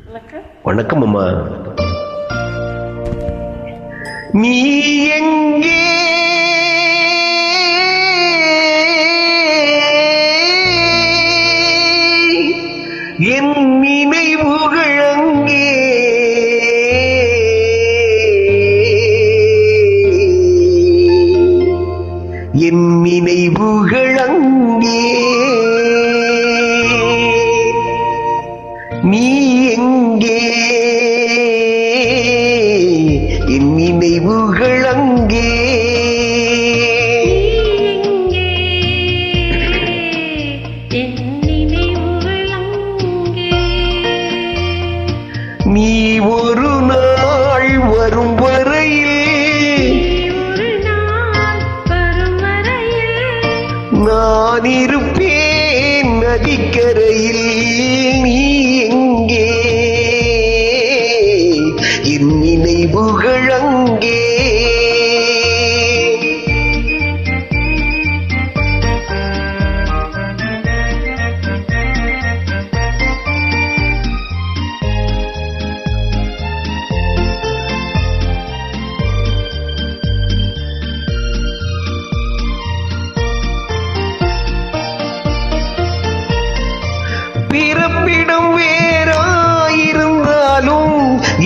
வணக்கம் அம்மா. நீ எங்கே என் நினைவுகள் அங்கே என் நினைவுகள் அங்கே நீ எங்கே என் நினைவுகள் அங்கே நீ ஒரு நாள் வரும் வரையில் நான் இருப்பேன் நதிக்கரையில். நீ எங்கே என் நினைவுகள் அங்கே பிறப்பிடம் வேறாயிருந்தாலும்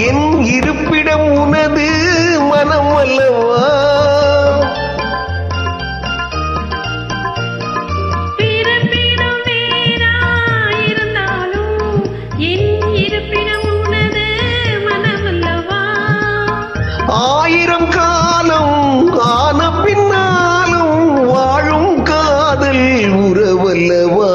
என் இருப்பிடம் உனது மனம் அல்லவா? பிறப்பிடம் வேறாயிருந்தாலும் என் இருப்பிடம் உனது மனம் அல்லவா? ஆயிரம் காலம் ஆன பின்னாலும் வாழும் காதல் உறவல்லவா?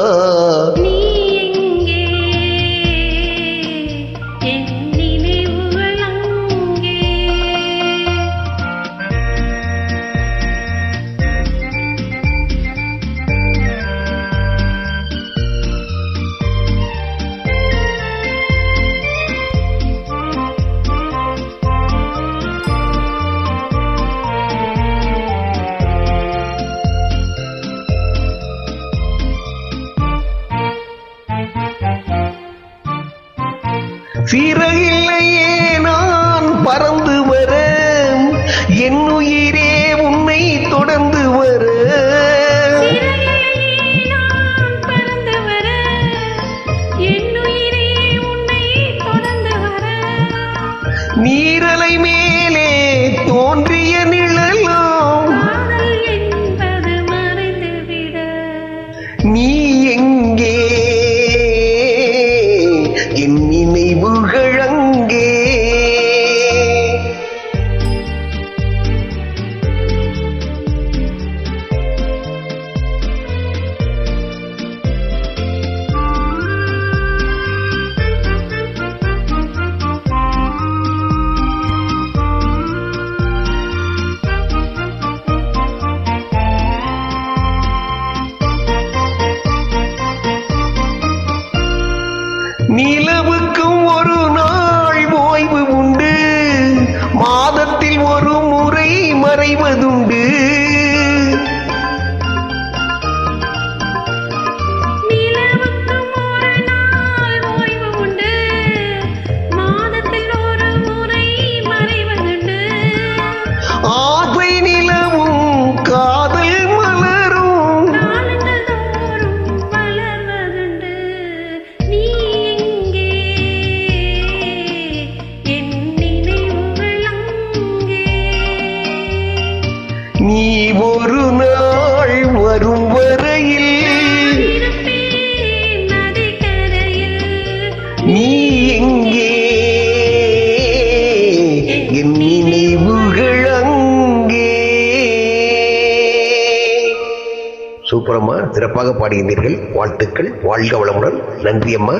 சிறகில்லையே நான் பறந்து வர, என் உயிரே உன்னை தொடர்ந்து வர. நீரலை மேலே தோன்றிய நிழலாம் நீ எங்கே என் நினைவுகள் அங்கே நிலவுக்கும் ஒரு நாள் ஓய்வு உண்டு, மாதத்தில் ஒரு முறை மறைவதுண்டு. ஆசை நிலவும் காதல் மலரும் நீ ஒரு நாள் வரும் வரையில் நீ எங்கே என் நினைவுகள் அங்கே. சூப்பரம்மா, சிறப்பாக பாடுகின்றீர்கள். வாழ்த்துக்கள். வாழ்க வளமுடன். நன்றி அம்மா.